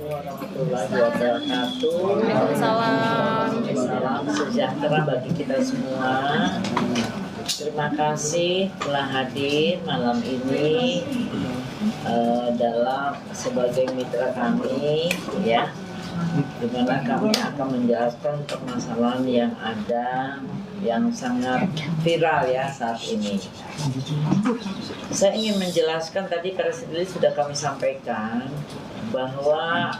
warahmatullahi wabarakatuh. Waalaikumsalam. Salam sejahtera bagi kita semua. Terima kasih telah hadir malam ini dalam sebagai mitra kami, ya, di mana kami akan menjelaskan permasalahan yang ada yang sangat viral ya saat ini. Saya ingin menjelaskan, tadi press release sudah kami sampaikan bahwa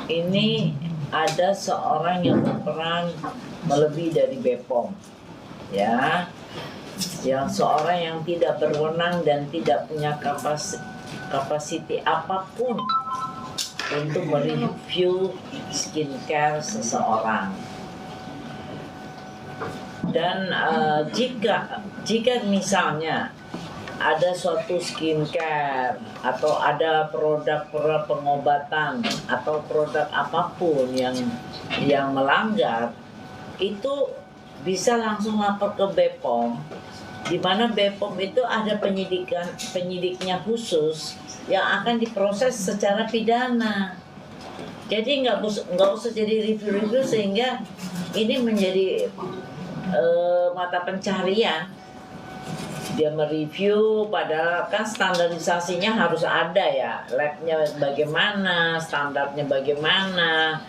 ini ada seorang yang berperan melebihi dari BPOM, ya, yang seorang yang tidak berwenang dan tidak punya kapasiti apapun untuk mereview skincare seseorang. Dan jika misalnya ada suatu skincare atau ada produk-produk pengobatan atau produk apapun yang melanggar, itu bisa langsung lapor ke BPOM, di mana BPOM itu ada penyidiknya khusus yang akan diproses secara pidana. Jadi nggak usah jadi review-review sehingga ini menjadi mata pencarian. Dia mereview, padahal kan standarisasinya harus ada ya, labnya bagaimana, standarnya bagaimana,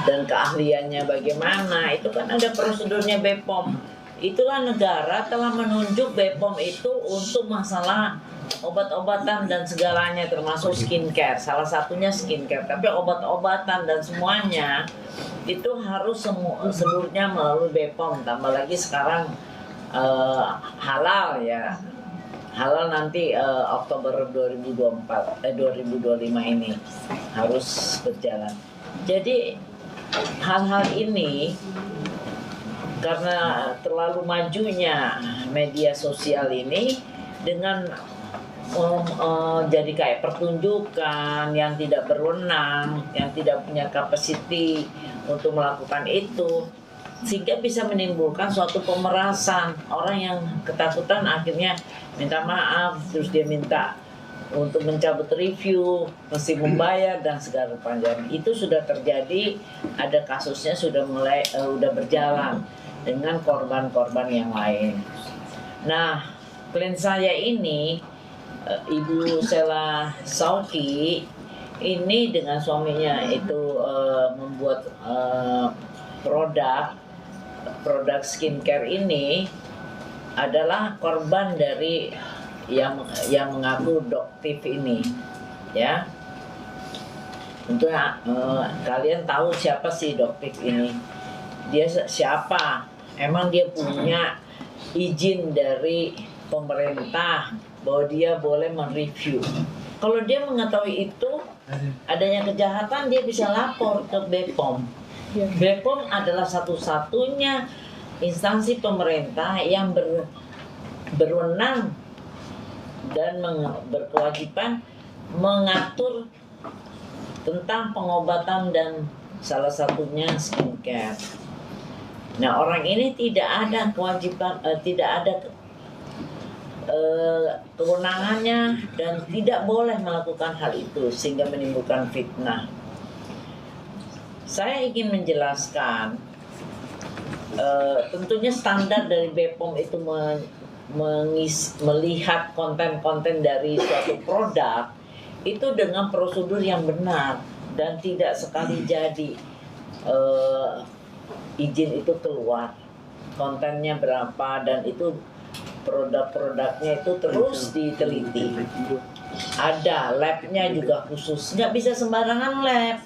dan keahliannya bagaimana. Itu kan ada prosedurnya BPOM. Itulah negara telah menunjuk BPOM itu untuk masalah obat-obatan dan segalanya, termasuk skincare. Salah satunya skincare, tapi obat-obatan dan semuanya itu harus seluruhnya melalui BPOM. Tambah lagi sekarang halal ya, halal nanti Oktober 2025 ini harus berjalan. Jadi hal-hal ini karena terlalu majunya media sosial ini dengan jadi kayak pertunjukan yang tidak berwenang, yang tidak punya kapasiti untuk melakukan itu, sehingga bisa menimbulkan suatu pemerasan. Orang yang ketakutan akhirnya minta maaf, terus dia minta untuk mencabut review, mesti membayar dan segala macam. Itu sudah terjadi, ada kasusnya sudah berjalan dengan korban-korban yang lain. Nah, klien saya ini Ibu Sela Sauki ini dengan suaminya itu membuat produk skincare ini adalah korban dari yang mengaku doktif ini, ya. Tentu kalian tahu siapa sih doktif ini? Dia siapa? Emang dia punya izin dari pemerintah bahwa dia boleh mereview. Kalau dia mengetahui itu adanya kejahatan, dia bisa lapor ke BPOM. BPOM adalah satu-satunya instansi pemerintah yang berwenang dan berkewajiban mengatur tentang pengobatan dan salah satunya skincare. Nah, orang ini tidak ada kewajiban, tidak ada kewenangannya dan tidak boleh melakukan hal itu sehingga menimbulkan fitnah. Saya ingin menjelaskan, tentunya standar dari BPOM itu melihat konten-konten dari suatu produk itu dengan prosedur yang benar dan tidak sekali jadi izin itu keluar, kontennya berapa, dan itu produk-produknya itu terus diteliti. Ada labnya juga khusus, nggak bisa sembarangan lab.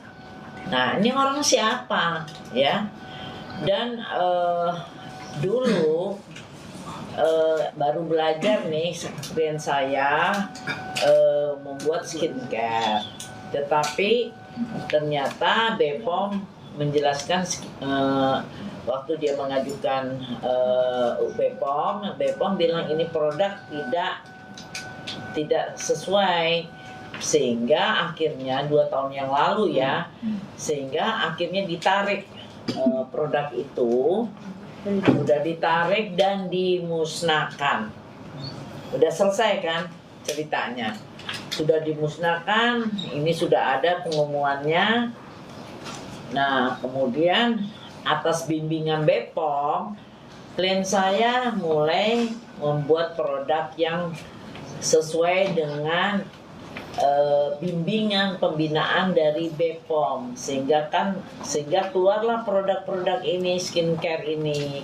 Nah, ini orang siapa, ya? Dan dulu baru belajar nih klien saya membuat skincare, tetapi ternyata BPOM menjelaskan waktu dia mengajukan BPOM bilang ini produk tidak sesuai, sehingga akhirnya 2 tahun yang lalu ya, sehingga akhirnya ditarik produk itu, udah ditarik dan dimusnahkan. Udah selesai kan ceritanya. sudah dimusnahkan, ini sudah ada pengumumannya. Nah, kemudian atas bimbingan BPOM, klien saya mulai membuat produk yang sesuai dengan bimbingan pembinaan dari BPOM, sehingga keluarlah produk-produk ini, skincare ini,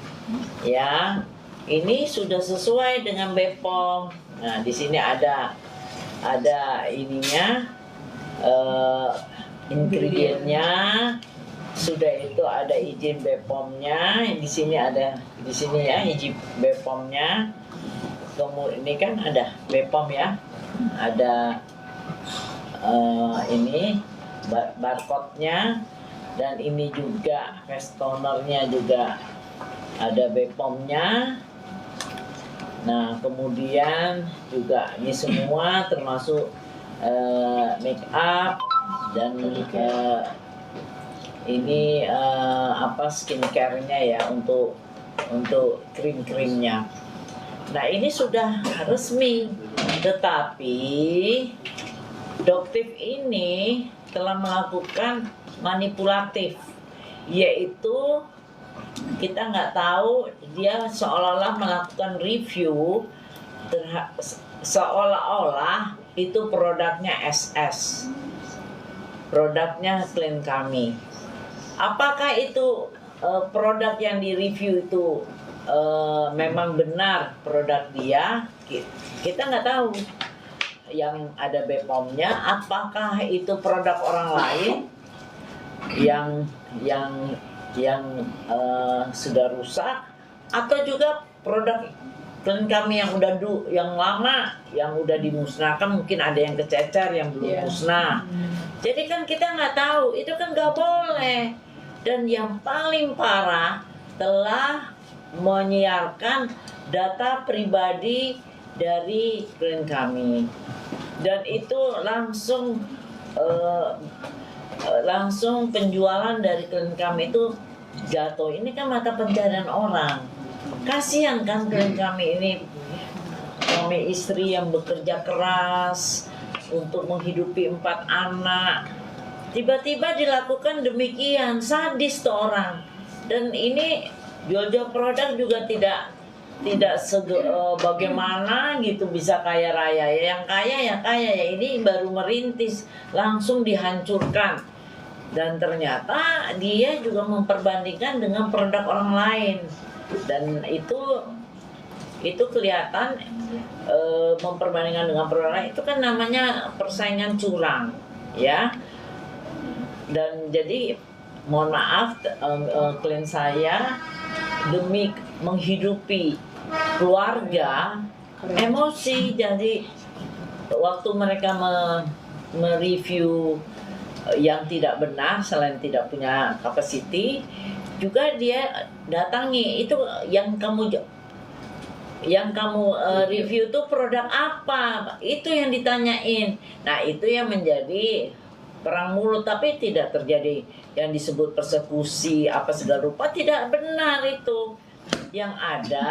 ya. Ini sudah sesuai dengan BPOM. Nah, di sini ada ininya, ingredientnya, sudah itu ada izin BPOM-nya. Di sini ya izin BPOM-nya. Kemudian ini kan ada BPOM ya, ada ini barcode-nya, dan ini juga face toner-nya juga ada BPOM-nya. Nah, kemudian juga ini semua termasuk make up dan ini skincare-nya ya, untuk krim-krimnya. Nah, ini sudah resmi, tetapi Doktif ini telah melakukan manipulatif, yaitu kita nggak tahu, dia seolah-olah melakukan review seolah-olah itu produknya SS, produknya klien kami. Apakah itu produk yang direview itu memang benar produk dia? Kita nggak tahu. Yang ada BPOM-nya, apakah itu produk orang lain yang sudah rusak, atau juga produk klien kami yang lama yang udah dimusnahkan, mungkin ada yang kececer yang belum musnah. Jadi kan kita nggak tahu, itu kan nggak boleh. Dan yang paling parah, telah menyiarkan data pribadi dari klien kami, dan itu langsung penjualan dari klien kami itu jatuh. Ini kan mata pencarian orang. Kasihan kan klien kami ini, suami istri yang bekerja keras untuk menghidupi 4 anak, tiba-tiba dilakukan demikian. Sadis tuh orang. Dan ini jual-jual produk juga tidak bagaimana gitu bisa kaya raya. Yang kaya ya, ini baru merintis langsung dihancurkan. Dan ternyata dia juga memperbandingkan dengan produk orang lain, dan itu kelihatan memperbandingkan dengan produk lain, itu kan namanya persaingan curang ya. Dan jadi mohon maaf, klien saya demi menghidupi keluarga emosi, jadi waktu mereka mereview yang tidak benar, selain tidak punya capacity, juga dia datangi, itu yang kamu review itu produk apa, itu yang ditanyain. Nah, itu yang menjadi perang mulut, tapi tidak terjadi yang disebut persekusi apa segala rupa, tidak benar itu. Yang ada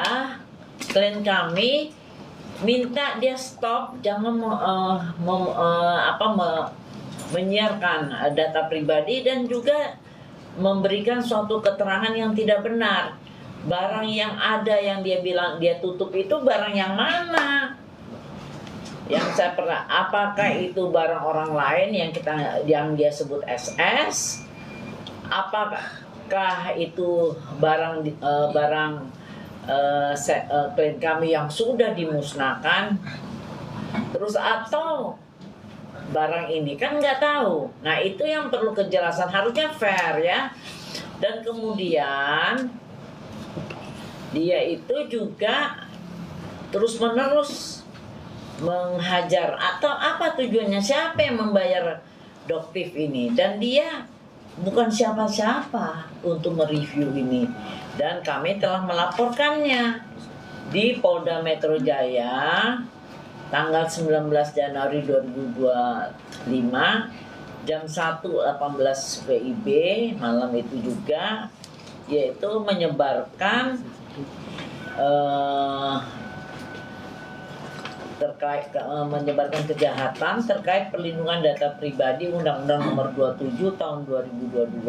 klien kami minta dia stop, jangan menyiarkan data pribadi, dan juga memberikan suatu keterangan yang tidak benar. Barang yang ada yang dia bilang dia tutup itu barang yang mana? Yang saya pernah, apakah itu barang orang lain yang dia sebut SS? Apakah itu barang klien kami yang sudah dimusnahkan? Terus atau barang ini kan nggak tahu. Nah, itu yang perlu kejelasan, harusnya fair ya. Dan kemudian dia itu juga terus-menerus menghajar, atau apa tujuannya, siapa yang membayar Doktif ini, dan dia bukan siapa-siapa untuk mereview ini. Dan kami telah melaporkannya di Polda Metro Jaya tanggal 19 Januari 2025 jam 1.18 WIB malam itu juga, yaitu menyebarkan terkait menyebarkan kejahatan terkait perlindungan data pribadi Undang-Undang Nomor 27 Tahun 2022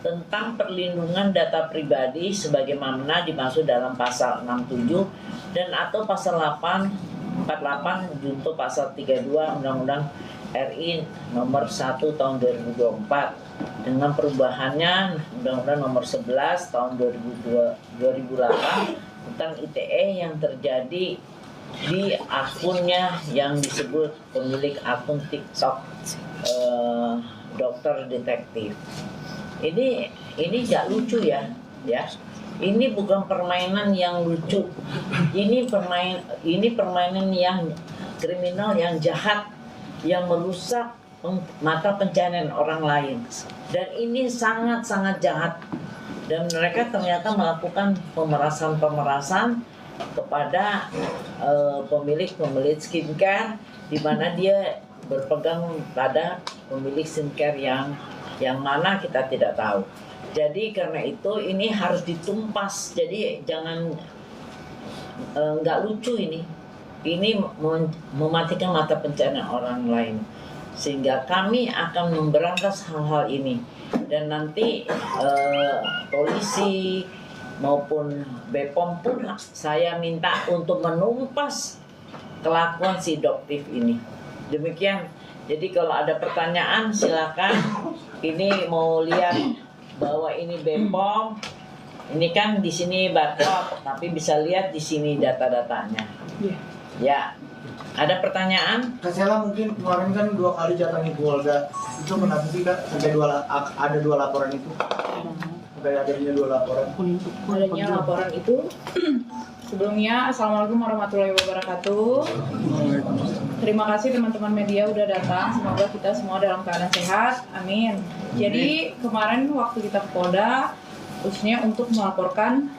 tentang perlindungan data pribadi sebagaimana dimaksud dalam pasal 67 dan atau pasal 48 junto pasal 32 Undang-Undang RI Nomor 1 Tahun 2024 dengan perubahannya Undang-Undang Nomor 11 Tahun 2008 tentang ITE yang terjadi di akunnya yang disebut pemilik akun TikTok dokter detektif. Ini gak lucu ya. Ini bukan permainan yang lucu. Ini permainan yang kriminal, yang jahat, yang merusak mata pencaharian orang lain. Dan ini sangat-sangat jahat. Dan mereka ternyata melakukan pemerasan kepada pemilik skincare, di mana dia berpegang pada pemilik skincare yang mana kita tidak tahu. Jadi karena itu ini harus ditumpas. Jadi jangan nggak lucu ini. Ini mematikan mata pencaharian orang lain. Sehingga kami akan memberantas hal-hal ini. Dan nanti polisi maupun BPOM pun saya minta untuk menumpas kelakuan si Doktif ini. Demikian. Jadi kalau ada pertanyaan silakan. Ini mau lihat bahwa ini BPOM. Ini kan di sini barcode, tapi bisa lihat di sini data-datanya. Ya. Ada pertanyaan? Kak Sela mungkin kemarin kan 2 kali datangi keluarga. Itu kenapa sih Kak sampai ada 2 laporan itu? Sampai adanya 2 laporan. Adanya laporan itu sebelumnya Assalamualaikum warahmatullahi wabarakatuh. Terima kasih teman-teman media udah datang. Semoga kita semua dalam keadaan sehat. Amin. Jadi kemarin waktu kita ke Polda khususnya untuk melaporkan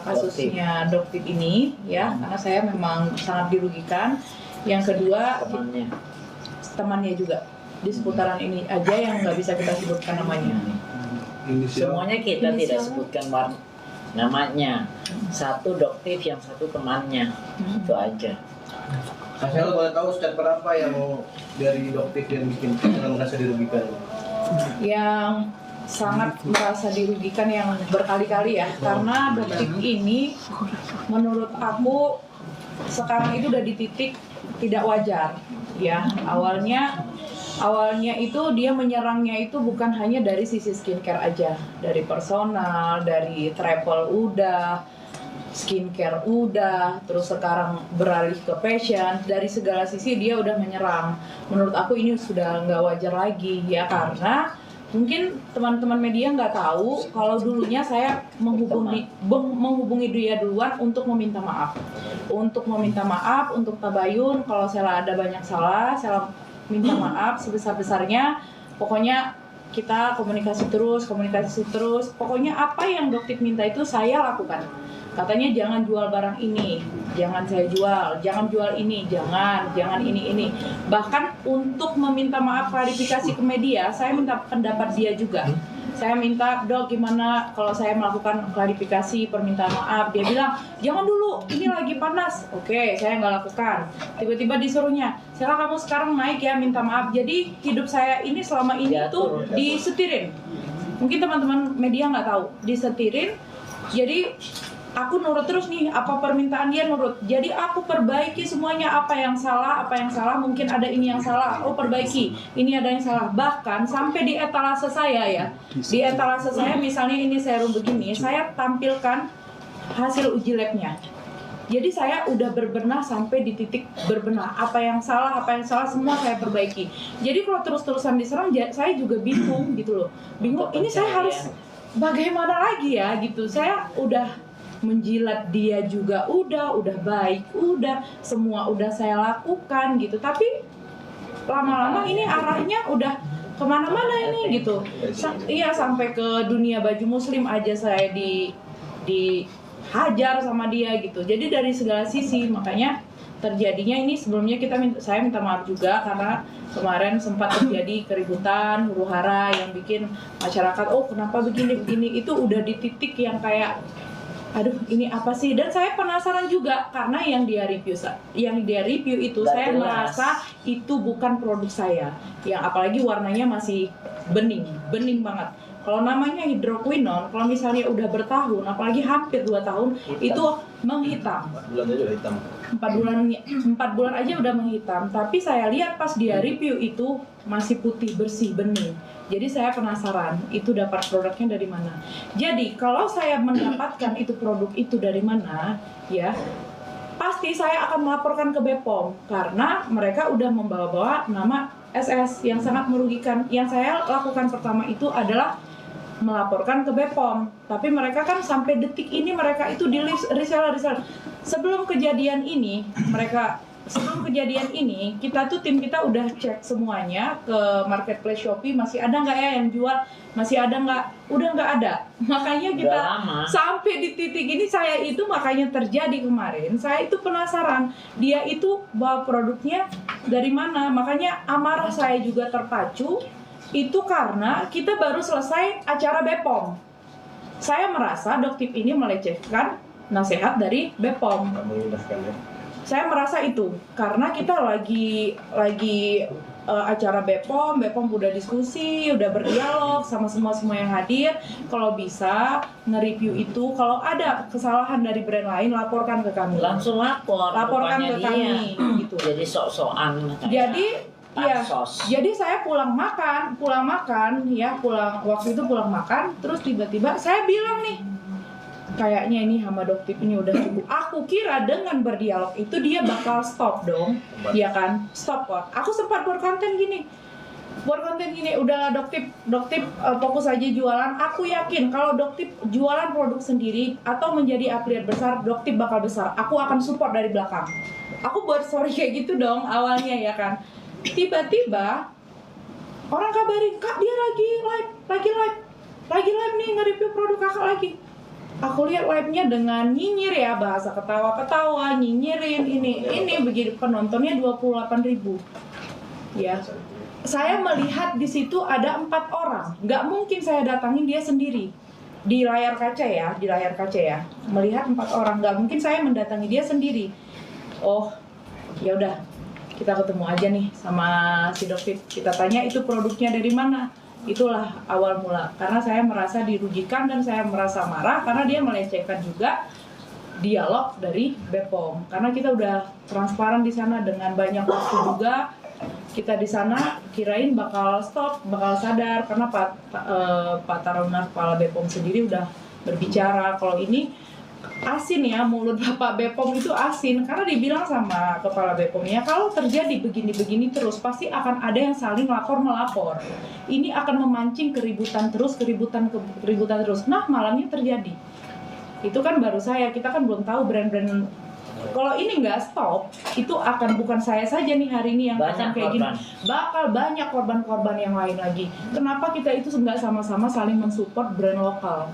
kasusnya Doktif ini ya, karena saya memang sangat dirugikan. Yang kedua temannya juga di seputaran ini aja yang nggak bisa kita sebutkan namanya. Semuanya kita tidak sebutkan namanya. Satu Doktif, yang satu temannya. Itu aja. Kak Sela boleh tahu step berapa yang dari Doktif yang bikin yang merasa dirugikan? Yang sangat merasa dirugikan yang berkali-kali ya, karena Doktif ini menurut aku sekarang itu udah di titik tidak wajar ya. Awalnya itu dia menyerangnya itu bukan hanya dari sisi skincare aja, dari personal, dari travel udah, skincare udah, terus sekarang beralih ke fashion. Dari segala sisi dia udah menyerang. Menurut aku ini sudah nggak wajar lagi ya, karena mungkin teman-teman media nggak tahu kalau dulunya saya menghubungi dia duluan untuk meminta maaf. Untuk tabayun kalau saya ada banyak salah, saya minta maaf sebesar-besarnya. Pokoknya kita komunikasi terus. Pokoknya apa yang Doktif minta itu saya lakukan. Katanya jangan jual barang ini, jangan saya jual, jangan jual ini, jangan ini. Bahkan untuk meminta maaf klarifikasi ke media, saya minta pendapat dia juga. Saya minta, Dok gimana kalau saya melakukan klarifikasi permintaan maaf. Dia bilang, jangan dulu, ini lagi panas. Oke, saya nggak lakukan. Tiba-tiba disuruhnya, Sela kamu sekarang naik ya minta maaf. Jadi hidup saya ini selama ini tuh disetirin. Mungkin teman-teman media nggak tahu, disetirin. Jadi aku nurut terus nih, apa permintaan dia nurut. Jadi aku perbaiki semuanya, apa yang salah, mungkin ada ini yang salah, aku perbaiki. Ini ada yang salah. Bahkan sampai di etalase saya ya. Di etalase saya misalnya ini serum begini, saya tampilkan hasil uji labnya. Jadi saya udah berbenah sampai di titik berbenah. Apa yang salah semua saya perbaiki. Jadi kalau terus-terusan diserang, saya juga bingung gitu loh. Bingung, ini saya harus bagaimana lagi ya gitu. Saya udah menjilat dia juga udah baik, semua udah saya lakukan gitu, tapi lama-lama ini arahnya udah kemana-mana ini gitu. Iya, sampai ke dunia baju muslim aja saya dihajar sama dia gitu. Jadi dari segala sisi, makanya terjadinya ini. Sebelumnya saya minta maaf juga karena kemarin sempat terjadi keributan, huru-hara yang bikin masyarakat, oh kenapa begini, itu udah di titik yang kayak aduh ini apa sih, dan saya penasaran juga karena yang dia review itu Nggak saya jelas. merasa itu bukan produk saya, yang apalagi warnanya masih bening banget. Kalau namanya hidroquinone, kalau misalnya udah bertahun, apalagi hampir 2 tahun, Hitam. itu menghitam. 4 bulan aja udah hitam. 4 bulan aja udah menghitam. Tapi saya lihat pas dia review itu masih putih bersih bening. Jadi saya penasaran itu dapat produknya dari mana. Jadi kalau saya mendapatkan itu produk itu dari mana, ya pasti saya akan melaporkan ke BPOM karena mereka udah membawa-bawa nama SS yang sangat merugikan. Yang saya lakukan pertama itu adalah melaporkan ke BPOM, tapi mereka kan sampai detik ini mereka itu di list reseller. Sebelum kejadian ini tim kita udah cek semuanya ke marketplace Shopee, masih ada nggak ya yang jual, masih ada nggak, udah nggak ada. Makanya kita Udah lama. sampai di titik ini, saya itu makanya terjadi kemarin, saya itu penasaran dia itu bawa produknya dari mana. Makanya amarah saya juga terpacu itu karena kita baru selesai acara BPOM. Saya merasa Doktip ini melecehkan nasihat dari BPOM. Nggak mengindahkan ya. Saya merasa itu karena kita lagi acara BPOM udah diskusi, udah berdialog sama semua yang hadir. Kalau bisa nge-review itu, kalau ada kesalahan dari brand lain laporkan ke kami. Langsung Laporkan rupanya ke kami gitu. Jadi sok-sokan kayak Jadi ya, pansos. jadi saya pulang makan, waktu itu pulang makan, terus tiba-tiba saya bilang nih, kayaknya ini hama Doktip ini udah cukup. Aku kira dengan berdialog itu dia bakal stop dong, ya kan? Stop kok. Aku sempat buat konten gini, udah Doktip fokus aja jualan. Aku yakin kalau Doktip jualan produk sendiri atau menjadi affiliate besar, Doktip bakal besar. Aku akan support dari belakang. Aku buat story kayak gitu dong awalnya, ya kan? Tiba-tiba orang kabarin, Kak dia lagi live nih nge-review produk kakak lagi. Aku lihat live-nya dengan nyinyir ya, bahasa ketawa-ketawa, nyinyirin ini begitu, penontonnya 28.000. Ya. Saya melihat di situ ada 4 orang. Nggak mungkin saya datangin dia sendiri. Di layar kaca ya. Melihat 4 orang, nggak mungkin saya mendatangi dia sendiri. Oh, ya udah. Kita ketemu aja nih sama si Doktip. Kita tanya itu produknya dari mana. Itulah awal mula, karena saya merasa dirugikan dan saya merasa marah karena dia melecehkan juga dialog dari BPOM. Karena kita udah transparan di sana dengan banyak waktu juga. Kita di sana kirain bakal stop, bakal sadar karena Pak Taruna kepala BPOM sendiri udah berbicara kalau ini asin ya, mulut Bapak BPOM itu asin karena dibilang sama kepala BPOM-nya kalau terjadi begini-begini terus pasti akan ada yang saling melapor. Ini akan memancing keributan terus. Nah, malamnya terjadi. Itu kan baru kita kan belum tahu brand-brand. Kalau ini nggak stop, itu akan bukan saya saja nih hari ini yang akan kayak gini. Bakal banyak korban-korban yang lain lagi. Kenapa kita itu nggak sama-sama saling mensupport brand lokal?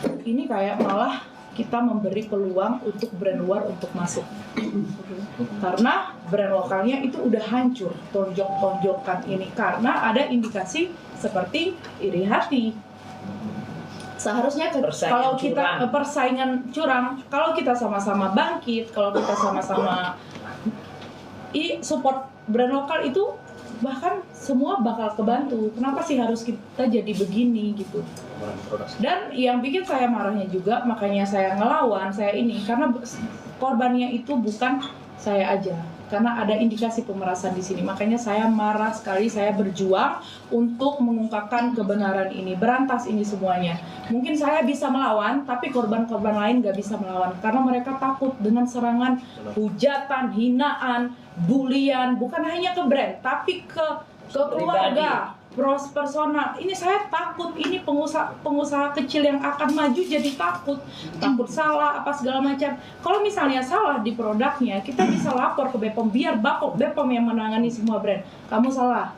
Ini kayak malah kita memberi peluang untuk brand luar untuk masuk. Karena brand lokalnya itu udah hancur, tonjok-tonjokan ini karena ada indikasi seperti iri hati. Seharusnya kalau kita persaingan curang, kalau kita sama-sama bangkit, kalau kita sama-sama support brand lokal itu bahkan semua bakal kebantu. Kenapa sih harus kita jadi begini gitu? Dan yang bikin saya marahnya juga, makanya saya ngelawan, karena korbannya itu bukan saya aja. Karena ada indikasi pemerasan di sini, makanya saya marah sekali. Saya berjuang untuk mengungkapkan kebenaran ini, berantas ini semuanya. Mungkin saya bisa melawan, tapi korban-korban lain nggak bisa melawan karena mereka takut dengan serangan, hujatan, hinaan, bulian, bukan hanya ke brand, tapi ke keluarga, personal. Ini saya takut, ini pengusaha kecil yang akan maju jadi takut salah apa segala macam. Kalau misalnya salah di produknya, kita bisa lapor ke BPOM, biar BPOM yang menangani semua brand. Kamu salah,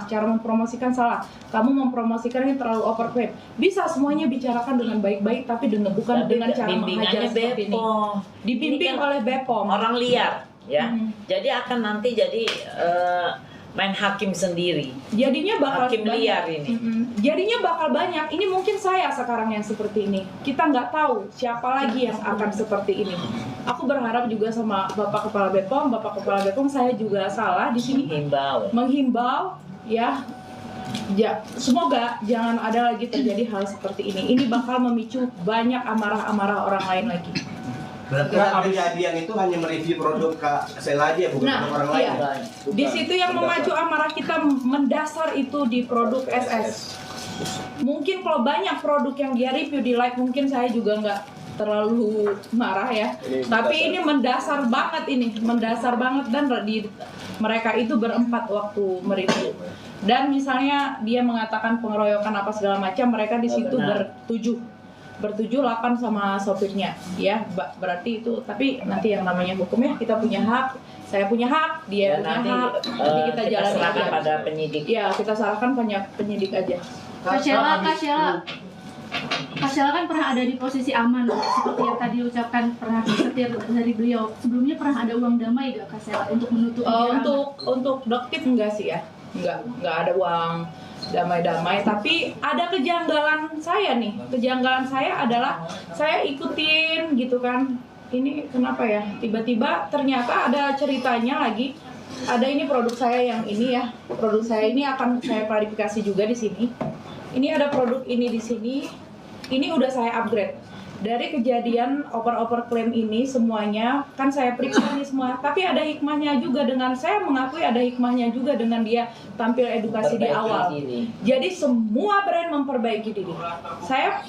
cara mempromosikan salah, kamu mempromosikan ini terlalu overhype. Bisa semuanya bicarakan dengan baik-baik, tapi bukan dengan cara menghajar seperti ini. Dibimbing oleh BPOM. Orang liar, ya. Jadi akan nanti main hakim sendiri. Jadinya bakal Hakim banyak. liar ini. Jadinya bakal banyak. Ini mungkin saya sekarang yang seperti ini. Kita nggak tahu siapa lagi yang akan seperti ini. Aku berharap juga sama Bapak Kepala BPOM, saya juga salah di sini. Menghimbau ya. Ya, semoga jangan ada lagi terjadi hal seperti ini. Ini bakal memicu banyak amarah-amarah orang lain lagi. Berarti kan kejadian itu hanya mereview produk Kak Sela aja, bukan Nah, orang lain. iya. Di situ yang memacu amarah kita mendasar itu di produk SS. Mungkin kalau banyak produk yang dia review di like, mungkin saya juga nggak terlalu marah ya. Tapi ini mendasar banget dan mereka itu berempat waktu mereview. Dan misalnya dia mengatakan pengeroyokan apa segala macam, mereka di situ bertujuh 8 sama sopirnya ya, berarti itu. Tapi nanti yang namanya hukum ya, kita punya hak, saya punya hak, dia punya hak, nanti kita jalan serahkan pada penyidik. Ya, kita serahkan penyidik aja. Kak Sheila kan pernah ada di posisi aman seperti yang tadi ucapkan, pernah disetir dari beliau. Sebelumnya pernah ada uang damai gak Kak Sheila untuk menutupi untuk Doktip enggak sih ya, enggak ada uang damai-damai, tapi ada kejanggalan saya nih. Kejanggalan saya adalah saya ikutin gitu kan. Ini kenapa ya? Tiba-tiba ternyata ada ceritanya lagi. Ada ini produk saya yang ini ya. Produk saya ini akan saya klarifikasi juga di sini. Ini ada produk ini di sini. Ini udah saya upgrade. Dari kejadian oper-oper klaim ini semuanya kan saya periksa nih semua, tapi ada hikmahnya juga dengan saya mengakui ada hikmahnya juga dengan dia tampil edukasi di awal. Jadi semua brand memperbaiki diri. Saya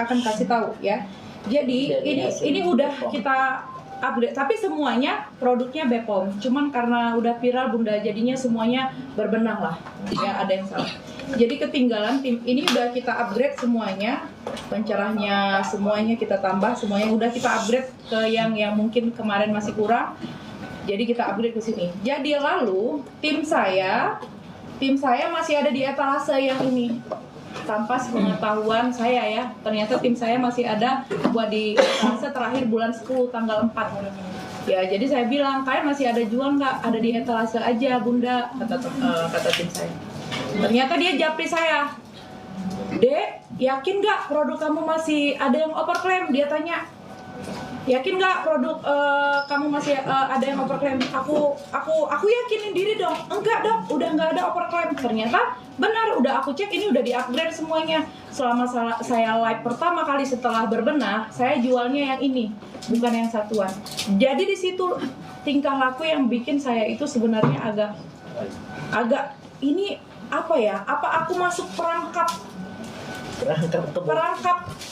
akan kasih tahu ya. Jadi ini udah kita upgrade, tapi semuanya produknya BPOM. Cuman karena udah viral Bunda, jadinya semuanya berbenah lah. Ya ada yang salah. Jadi ketinggalan tim ini udah kita upgrade semuanya, pencerahnya semuanya kita tambah, semuanya udah kita upgrade ke yang mungkin kemarin masih kurang. Jadi kita upgrade ke sini. Jadi lalu tim saya masih ada di etalase yang ini. Tanpa sepengetahuan saya ya, ternyata tim saya masih ada buat di etalase terakhir bulan 10 tanggal 4. Ya, jadi saya bilang, kalian masih ada jual nggak? Ada di etalase aja Bunda, kata tim saya. Ternyata dia japri saya, Dek, yakin nggak produk kamu masih ada yang overclaim? Dia tanya, yakin nggak produk kamu masih ada yang overclaim? Aku yakinin diri dong. Enggak dong, udah nggak ada overclaim. Ternyata benar, udah aku cek, ini udah di-upgrade semuanya. Selama saya live pertama kali setelah berbenah, saya jualnya yang ini, bukan yang satuan. Jadi di situ tingkah laku yang bikin saya itu sebenarnya agak ini apa ya? Apa aku masuk perangkap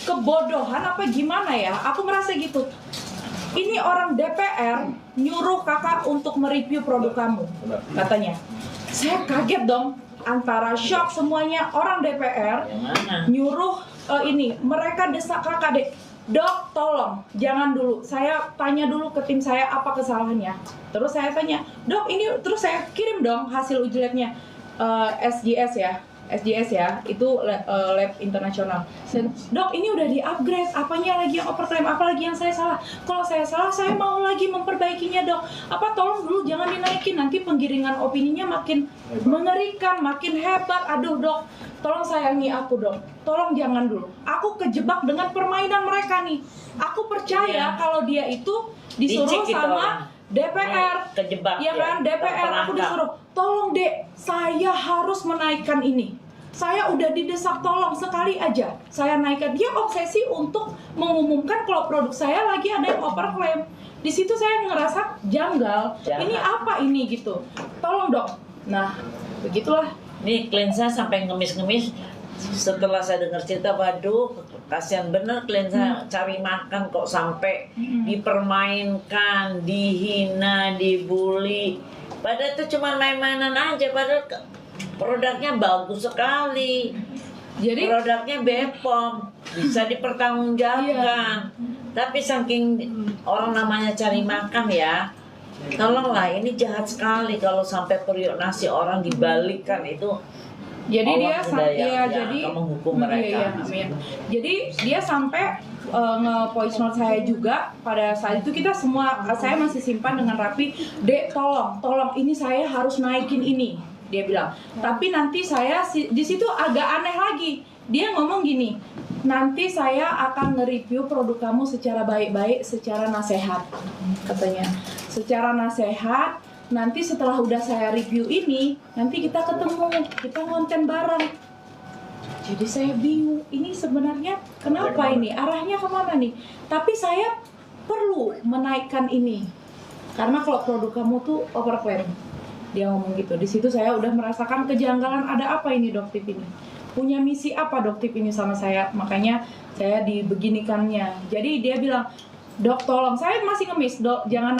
kebodohan apa gimana ya? Aku merasa gitu. Ini orang DPR nyuruh kakak untuk mereview produk kamu, katanya. Saya kaget dong, antara shock semuanya. Orang DPR nyuruh ini, mereka desak kakak, Dok, tolong, jangan dulu. Saya tanya dulu ke tim saya apa kesalahannya. Terus saya tanya, Dok, ini terus saya kirim dong hasil uji labnya. SGS ya, itu lab internasional. Dok, ini udah di-upgrade, apanya lagi yang overclaim, apa lagi yang saya salah? Kalau saya salah, saya mau lagi memperbaikinya, Dok. Apa tolong dulu jangan dinaikin, nanti penggiringan opininya makin mengerikan, makin hebat. Aduh, Dok, tolong sayangi aku, Dok. Tolong jangan dulu. Aku kejebak dengan permainan mereka nih. Aku percaya kalau dia itu disuruh sama DPR, kejebak ya kan, DPR. Aku disuruh, tolong Dek, saya harus menaikkan ini. Saya udah didesak, tolong sekali aja saya naikkan. Dia obsesi untuk mengumumkan kalau produk saya lagi ada yang overclaim. Di situ saya ngerasa janggal. Ini apa ini gitu? Tolong Dok. Nah, begitulah. Nih klien saya sampai ngemis-ngemis. Setelah saya dengar cerita, waduh, kasihan bener klien saya cari makan kok sampai dipermainkan, dihina, dibully. Padahal itu cuma main-mainan aja, padahal produknya bagus sekali. Jadi produknya BPOM, bisa dipertanggungjawabkan. Tapi saking orang namanya cari makan ya, tolonglah, ini jahat sekali kalau sampai periuk nasi orang dibalikkan itu. Jadi Allah dia sudah sampai yang jadi akan menghukum Iya, mereka. iya, amin. Jadi dia sampai nge-voice note saya juga pada saat itu kita semua saya masih simpan dengan rapi. Dek, tolong ini saya harus naikin ini, dia bilang. Tapi nanti saya di situ agak aneh lagi. Dia ngomong gini, nanti saya akan nge-review produk kamu secara baik-baik, secara nasehat, katanya. Secara nasehat, nanti setelah udah saya review ini, nanti kita ketemu, kita konten bareng. Jadi saya bingung, ini sebenarnya kenapa ini, arahnya kemana nih? Tapi saya perlu menaikkan ini, karena kalau produk kamu tuh overclaim. Dia ngomong gitu. Di situ saya udah merasakan kejanggalan, ada apa ini Doktip ini? Punya misi apa Doktip ini sama saya? Makanya saya dibeginikannya. Jadi dia bilang, Dok tolong, saya masih ngemis, Dok jangan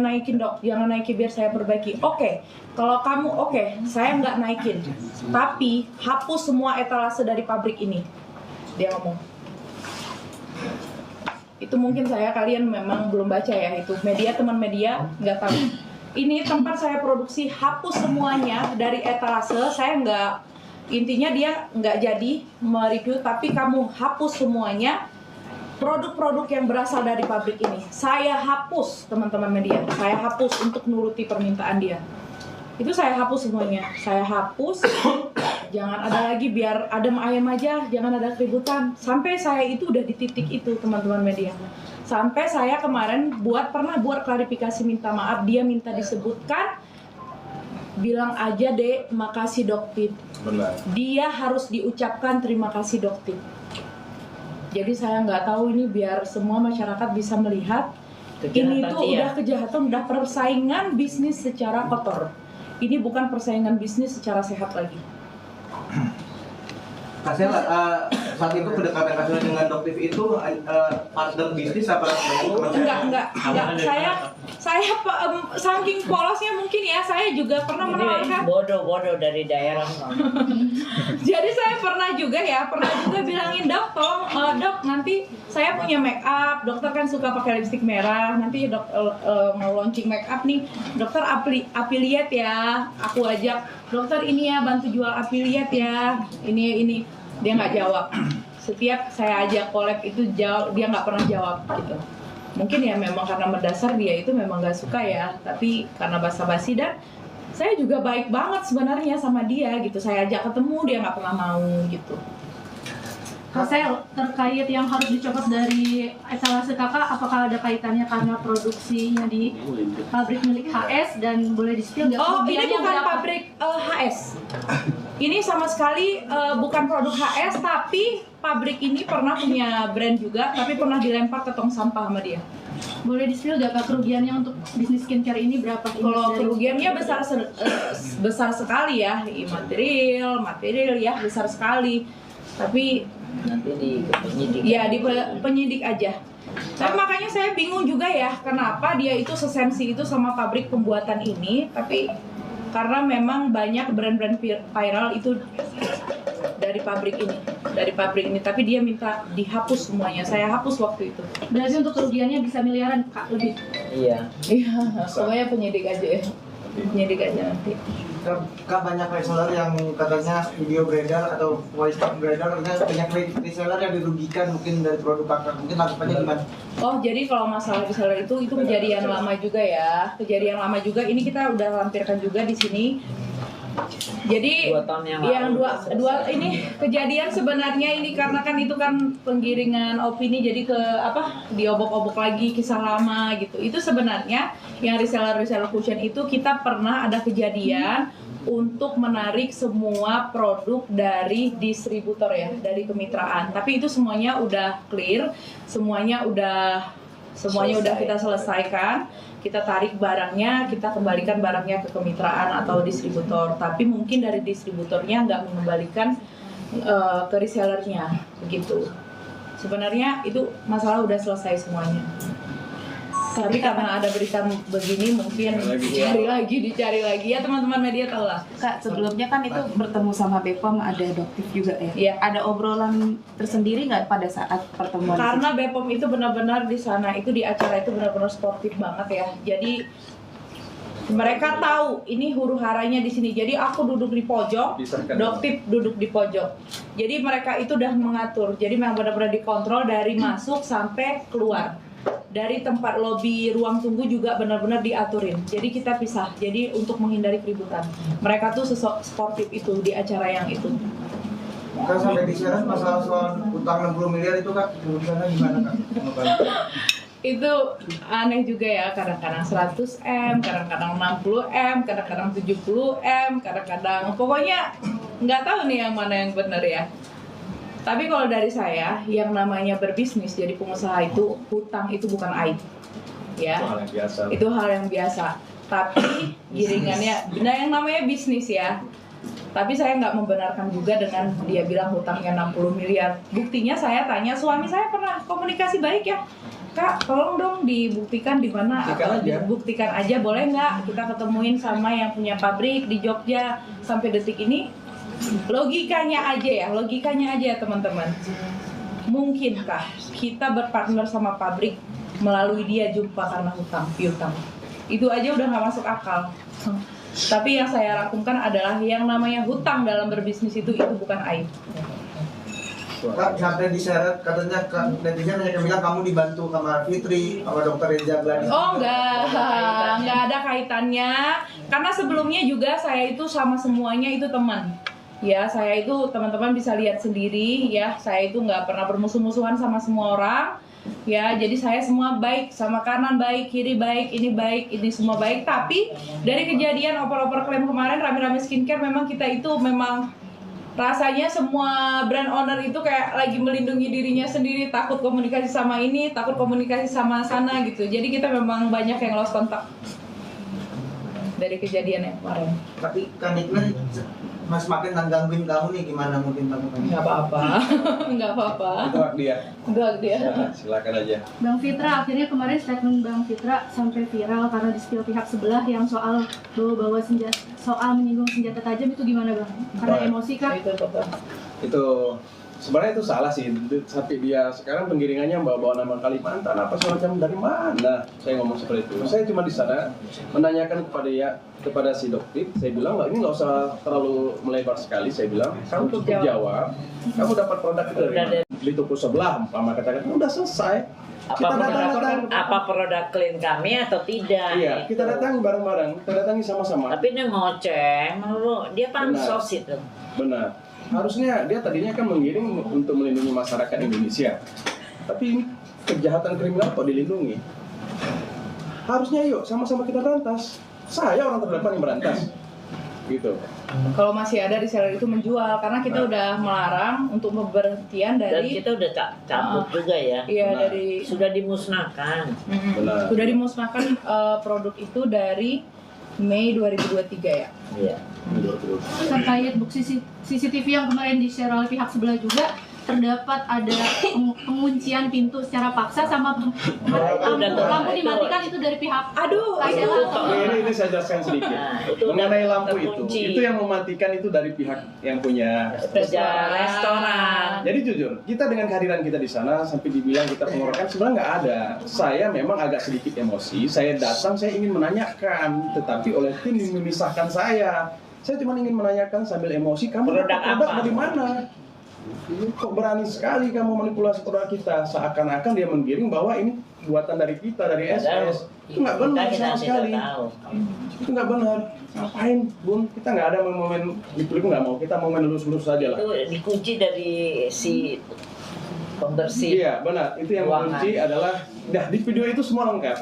naikin Dok, jangan naikin biar saya perbaiki. Oke, kalau kamu oke, saya nggak naikin, tapi hapus semua etalase dari pabrik ini. Dia ngomong. Itu mungkin kalian memang belum baca ya, itu media, teman media nggak tahu. Ini tempat saya produksi, hapus semuanya dari etalase, saya nggak, intinya dia nggak jadi mereview, tapi kamu hapus semuanya. Produk-produk yang berasal dari pabrik ini saya hapus, teman-teman media. Saya hapus untuk nuruti permintaan dia. Itu saya hapus semuanya. Saya hapus. Jangan ada lagi, biar adem ayem aja, jangan ada keributan. Sampai saya itu udah di titik itu, teman-teman media. Sampai saya kemarin pernah buat klarifikasi minta maaf, dia minta disebutkan, bilang aja deh makasih Doktip. Benar. Dia harus diucapkan terima kasih Doktip. Jadi saya nggak tahu ini, biar semua masyarakat bisa melihat ini tuh udah kejahatan, udah persaingan bisnis secara kotor. Ini bukan persaingan bisnis secara sehat lagi. Kasela, saat itu kedekatan Kasela dengan Doktip itu partner bisnis apa? Enggak. Saya saking polosnya mungkin ya, saya juga pernah menawarkan. Bodoh dari daerah. Jadi saya pernah juga bilangin Dok, tolong Dok, nanti saya punya make up, dokter kan suka pakai lipstik merah, nanti Dok mau launching make up nih, dokter affiliate ya, aku ajak dokter ini ya, bantu jual affiliate ya, ini dia nggak jawab. Setiap saya ajak collab itu dia nggak pernah jawab gitu. Mungkin ya memang karena mendasar dia itu memang nggak suka ya, tapi karena basa-basi, dan saya juga baik banget sebenarnya sama dia gitu. Saya ajak ketemu dia nggak pernah mau gitu. Kasel, terkait yang harus dicopot dari etalase kakak, apakah ada kaitannya karena produksinya di pabrik milik HS, dan boleh di-spill nggak? Oh, ini kerugiannya bukan berapa? pabrik HS. Ini sama sekali bukan produk HS, tapi pabrik ini pernah punya brand juga, tapi pernah dilempar ke tong sampah sama dia. Boleh di-spill nggak Kak, kerugiannya untuk bisnis skincare ini berapa? Kalau kerugiannya besar sekali ya, material ya besar sekali. Tapi Nanti di penyidik. ya di penyidik aja. Tapi makanya saya bingung juga ya, kenapa dia itu sesensi itu sama pabrik pembuatan ini, tapi karena memang banyak brand-brand viral itu dari pabrik ini, tapi dia minta dihapus semuanya. Saya hapus waktu itu. Berarti untuk kerugiannya bisa miliaran Kak, lebih. Iya. Iya, pokoknya penyidik aja ya. Penyidik aja nanti. Kak, banyak reseller yang katanya video beredar atau voice note beredar, katanya banyak reseller yang dirugikan mungkin dari produk kakak. Mungkin tanggapannya gimana? Oh, jadi kalau masalah reseller itu kejadian lama juga ya. Kejadian lama juga. Ini kita udah lampirkan juga di sini. Jadi 2 tahun yang yang lalu dua ini kejadian sebenarnya ini karena kan itu kan penggiringan opini, jadi diobok-obok lagi kisah lama gitu. Itu sebenarnya yang reseller cushion itu kita pernah ada kejadian untuk menarik semua produk dari distributor ya, dari kemitraan. Tapi itu semuanya udah clear, semuanya udah kita selesaikan. Kita tarik barangnya, kita kembalikan barangnya ke kemitraan atau distributor. Tapi mungkin dari distributornya nggak mengembalikan ke resellernya, begitu. Sebenarnya itu masalah udah selesai semuanya. Tapi karena ada berita begini, mungkin dicari lagi ya, teman-teman media tahu lah. Kak, sebelumnya kan itu bertemu sama BPOM, ada Doktip juga ya? Iya. Ada obrolan tersendiri nggak pada saat pertemuan? Karena BPOM itu benar-benar di sana, itu di acara itu benar-benar sportif banget ya. Jadi Mereka tahu ini huru haranya di sini. Jadi aku duduk di pojok, Doktip duduk di pojok. Jadi mereka itu udah mengatur. Jadi memang benar-benar dikontrol dari masuk sampai keluar. Dari tempat lobi ruang tunggu juga benar-benar diaturin. Jadi kita pisah. Jadi untuk menghindari keributan. Mereka tuh sportif itu di acara yang itu. Kan sampai diseret masalah soal utang 60 miliar itu Kak, urusannya gimana Kak? Itu aneh juga ya, kadang-kadang 100 M, kadang-kadang 60 M, kadang-kadang 70 M, kadang-kadang pokoknya nggak tahu nih yang mana yang benar ya. Tapi kalau dari saya, yang namanya berbisnis jadi pengusaha itu hutang itu bukan aib, ya. Itu hal yang biasa. Tapi giringannya, nah yang namanya bisnis ya. Tapi saya nggak membenarkan juga dengan dia bilang hutangnya 60 miliar. Buktinya saya tanya suami saya pernah komunikasi baik ya. Kak, tolong dong dibuktikan di mana atau dibuktikan aja boleh nggak kita ketemuin sama yang punya pabrik di Jogja sampai detik ini. Logikanya aja ya teman-teman. Mungkinkah kita berpartner sama pabrik melalui dia jumpa karena piutang? Itu aja udah nggak masuk akal. Tapi yang saya rangkumkan adalah yang namanya hutang dalam berbisnis itu bukan aib. Kak, sampai diseret katanya netizen hanya bilang kamu dibantu sama Fitri, sama Dokter Reza Gladys. Oh enggak ada kaitannya. Karena sebelumnya juga saya itu sama semuanya itu teman. Ya, saya itu teman-teman bisa lihat sendiri ya. Saya itu nggak pernah bermusuh-musuhan sama semua orang. Ya, jadi saya semua baik, sama kanan baik, kiri baik, ini semua baik. Tapi dari kejadian oper-oper klaim kemarin rame-rame skincare memang kita itu memang rasanya semua brand owner itu kayak lagi melindungi dirinya sendiri, takut komunikasi sama ini, takut komunikasi sama sana gitu. Jadi kita memang banyak yang lost kontak dari kejadian yang kemarin. Tapi kan Nikna semakin gangguin kamu nih, gimana mungkin kamu? Nggak apa-apa, nggak apa-apa. Itu hak dia. Itu hak dia. Ya, silakan aja. Bang Fitra, akhirnya kemarin statement Bang Fitra sampai viral karena di spill pihak sebelah yang soal bawa senjata, soal menyinggung senjata tajam itu gimana Bang? Karena Baik. emosi kah? Itu sebenarnya itu salah sih, sampai dia sekarang penggiringannya bawa nama Kalimantan apa semacam, dari mana saya ngomong seperti itu. Saya cuma di sana menanyakan kepada si Doktip, saya bilang ini nggak usah terlalu melebar sekali. Saya bilang kamu cukup jawab, kamu dapat produk itu dari mana? Di toko sebelah, umpama katakan udah selesai. Apa produk klien kami atau tidak? Iya, kita datangi bareng-bareng, kita datangi sama-sama. Tapi dia ngoceh, dia pansos itu. Benar. Harusnya dia tadinya kan mengirim untuk melindungi masyarakat Indonesia. Tapi ini kejahatan kriminal kok dilindungi. Harusnya yuk sama-sama kita berantas. Saya orang terdepan yang berantas. Gitu. Kalau masih ada reseller itu menjual, karena kita udah melarang untuk pemberhentian Dan dari kita udah cabut juga ya. iya Benar. dari Sudah dimusnahkan. Benar. sudah dimusnahkan produk itu dari Mei 2023 ya. Iya. Terkait bukti CCTV yang kemarin di-share oleh pihak sebelah juga terdapat ada penguncian pintu secara paksa sama lampu dimatikan itu dari pihak Kaisela atau Ini saya jelaskan sedikit. Nah, itu Mengenai udah lampu terkunci. itu yang mematikan itu dari pihak yang punya. Restoran. Jadi jujur, kita dengan kehadiran kita di sana sampai dibilang kita pengeroyokan sebenarnya nggak ada. Saya memang agak sedikit emosi. Saya datang, saya ingin menanyakan, tetapi oleh tim memisahkan saya. Saya cuma ingin menanyakan sambil emosi, kamu Produk dapat produk apa? dari mana? Kok berani sekali kamu manipulasi produk kita? Seakan-akan dia menggiring bahwa ini buatan dari kita, dari SS. Itu nggak benar sama sekali. Itu nggak benar. Ngapain, Bun? Kita nggak ada momen dipeluk, nggak mau. Kita momen lulus-lulus saja lah. Itu dikunci dari si pembersih. Iya, benar. Itu yang ruangan. kunci adalah, di video itu semua lengkap.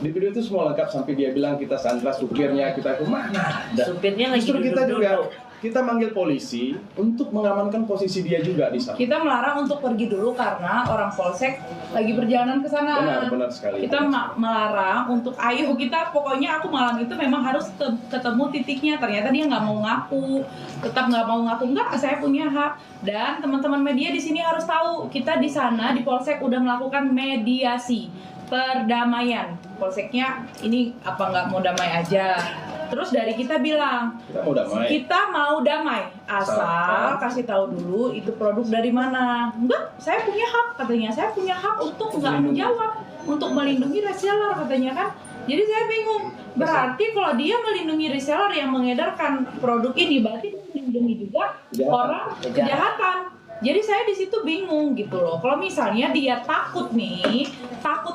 Di video itu semua lengkap sampai dia bilang kita sandra supirnya, kita kemana? Supirnya lagi Justru kita juga, duduk-duduk. kita manggil polisi untuk mengamankan posisi dia juga di sana. Kita melarang untuk pergi dulu karena orang polsek lagi perjalanan ke sana. Benar sekali. Kita melarang untuk ayo kita, pokoknya aku malam itu memang harus ketemu titiknya. Ternyata dia nggak mau ngaku, tetap nggak mau ngaku. Enggak, saya punya hak. Dan teman-teman media di sini harus tahu, kita di sana di polsek udah melakukan mediasi perdamaian. Polseknya ini apa nggak mau damai aja. Terus dari kita bilang kita mau damai asal kasih tahu dulu itu produk dari mana. Enggak, saya punya hak katanya. Saya punya hak untuk nggak menjawab, untuk melindungi reseller katanya kan. Jadi saya bingung. berarti kalau dia melindungi reseller yang mengedarkan produk ini, berarti dia melindungi juga orang kejahatan. Jadi saya di situ bingung gitu loh. Kalau misalnya dia takut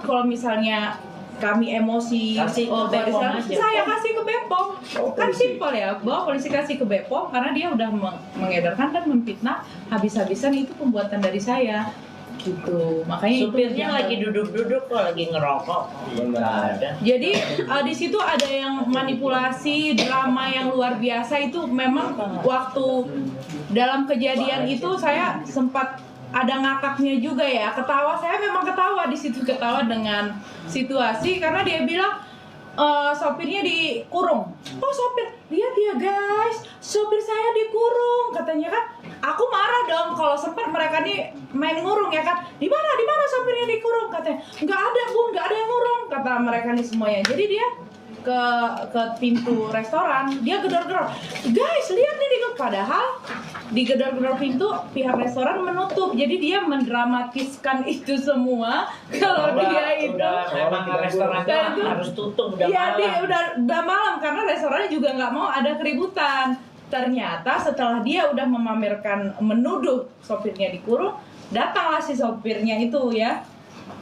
kalau misalnya kami emosi, Kasih ke Bepom aja. saya kasih ke Bepom. Kan simpel ya, bawa polisi kasih ke Bepom karena dia udah mengedarkan dan memfitnah habis-habisan, itu pembuatan dari saya. Gitu. Makanya Supirnya itu lagi duduk-duduk kok, lagi ngerokok. Nggak ada. jadi di situ ada yang manipulasi, drama yang luar biasa. Itu memang waktu dalam kejadian itu saya sempat ada ngakaknya juga ya, ketawa. Saya memang ketawa di situ, ketawa dengan situasi karena dia bilang sopirnya dikurung. Oh sopir, lihat ya guys, sopir saya dikurung katanya kan. Aku marah dong kalau sempat mereka nih main ngurung ya kan. Di mana sopirnya dikurung katanya. Nggak ada bun, nggak ada yang ngurung kata mereka nih semuanya. Jadi dia ke pintu restoran, dia gedor-gedor. Guys, lihat nih padahal di gedor-gedor pintu pihak restoran menutup. Jadi dia mendramatiskan itu semua. Kalau dia itu memang restorannya harus tutup udah iya, malam. dia udah malam karena restorannya juga nggak mau ada keributan. Ternyata setelah dia udah memamerkan, menuduh sopirnya dikurung, datanglah si sopirnya itu ya.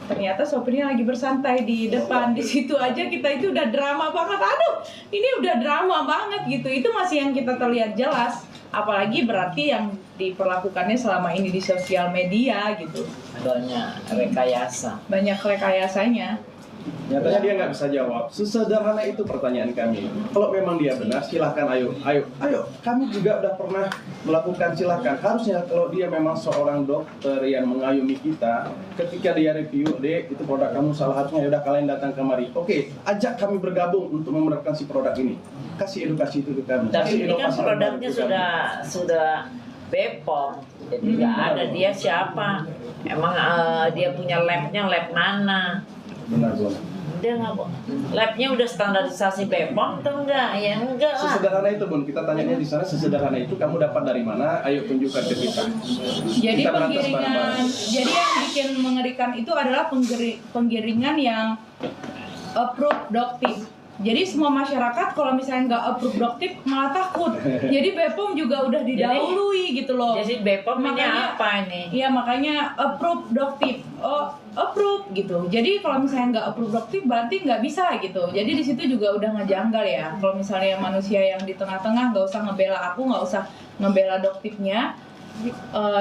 Ternyata sopirnya lagi bersantai di depan. Di situ aja kita itu udah drama banget. Aduh, ini udah drama banget gitu. Itu masih yang kita terlihat jelas. Apalagi berarti yang diperlakukannya selama ini di sosial media gitu. Banyak rekayasa. Banyak rekayasanya. Nyatanya dia nggak bisa jawab. Sesederhana itu pertanyaan kami. Kalau memang dia benar, silahkan ayo. Kami juga udah pernah melakukan, silahkan. Harusnya kalau dia memang seorang dokter yang mengayomi kita, ketika dia review, dek itu produk kamu salah, harusnya udah kalian datang kemari. Oke, ajak kami bergabung untuk menerapkan si produk ini. Kasih edukasi itu ke kami. Tapi Kasih ini kan inovasi produknya terbaru ke kami. sudah Bepom, jadi nggak ada dia siapa. Emang dia punya labnya lab mana? Benar. Dia nggak, labnya udah standarisasi Bepom atau enggak? Ya enggak lah. Sesederhana itu Bun, kita tanyanya di sana sesederhana itu kamu dapat dari mana? Ayo tunjukkan ke kita. Jadi Kita berantas penggiringan, bareng-bareng. jadi yang bikin mengerikan itu adalah penggiringan yang approved doktif. Jadi semua masyarakat kalau misalnya nggak approve doktif malah takut. Jadi Bepom juga udah didahului gitu loh. Jadi Bepom ini Makanya- apa ini? Iya makanya approve doktif, approve gitu. Jadi kalau misalnya nggak approve doktif berarti nggak bisa gitu. Jadi di situ juga udah ngejanggal ya. Kalau misalnya manusia yang di tengah-tengah nggak usah ngebela aku, nggak usah ngebela doktifnya.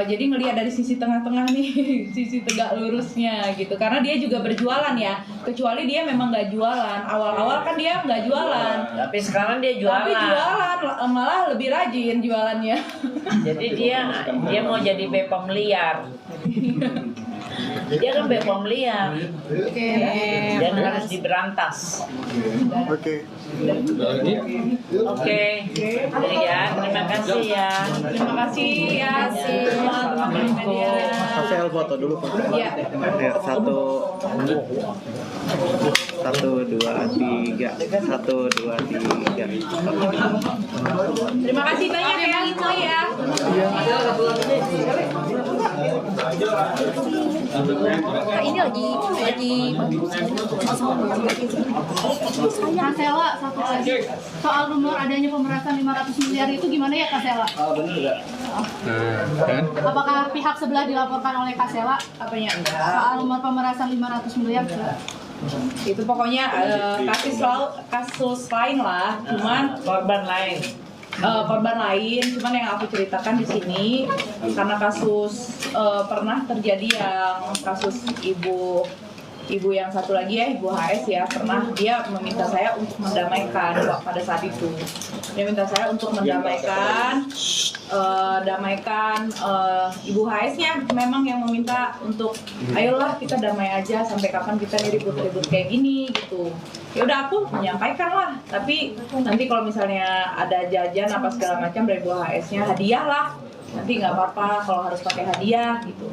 Jadi ngelihat dari sisi tengah-tengah nih, sisi tegak lurusnya gitu. Karena dia juga berjualan ya. Kecuali dia memang nggak jualan. Awal-awal kan dia nggak jualan. Tapi sekarang dia jualan. Tapi jualan malah lebih rajin jualannya. Jadi dia mau jadi Bepom liar. Dia kan Bepom liar. Dan harus diberantas. Oke. Oke. Jadi ya, terima kasih ya. Terima kasih ya teman-teman media. Rafael foto dulu Pak. Iya. Ya, satu, dua, tiga. Terima kasih banyak ya itu ya. Ini lagi Kasela satu lagi soal rumor adanya pemerasan 500 miliar itu gimana ya Kasela? Apakah pihak sebelah dilaporkan oleh Kasela Apanya? soal rumor pemerasan 500 miliar? Itu pokoknya kasus lain lah, cuman Korban lain. korban lain, cuman yang aku ceritakan di sini karena kasus pernah terjadi yang kasus ibu yang satu lagi ya, Ibu HS ya, pernah dia meminta saya untuk mendamaikan pada saat itu. Dia minta saya untuk mendamaikan Ibu HS-nya memang yang meminta untuk ayolah kita damai aja, sampai kapan kita ribut-ribut kayak gini gitu. Ya udah aku menyampaikan lah, tapi nanti kalau misalnya ada jajan apa segala macam dari Bu HS-nya hadiah lah, nanti nggak apa-apa kalau harus pakai hadiah gitu.